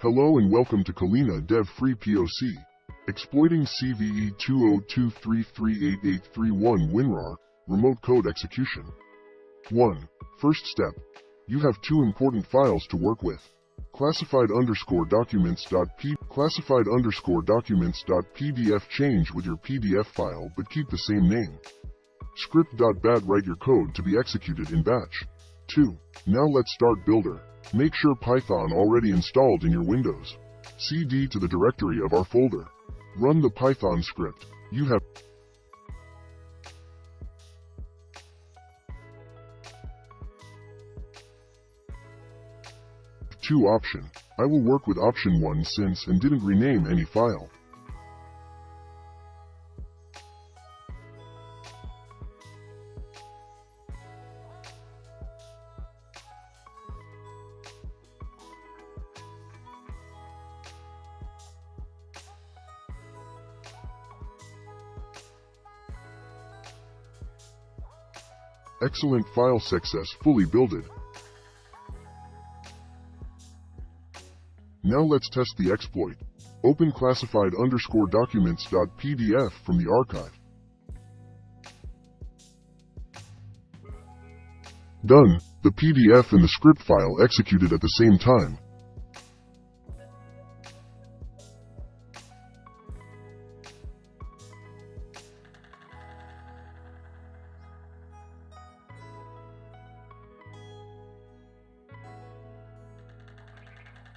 Hello and welcome to Kalina Dev Free POC. Exploiting CVE-2023-38831 WinRAR, Remote Code Execution. 1. First step. You have two important files to work with. Classified_documents.pdf change with your PDF file but keep the same name. Script.bat write your code to be executed in batch. 2. Now let's start Builder. Make sure Python already installed in your Windows. cd to the directory of our folder. Run the Python script. You have two options. I will work with option 1 since and didn't rename any file. Excellent, file successfully builded. Now let's test the exploit. Open classified_documents.pdf from the archive. Done. The PDF and the script file executed at the same time.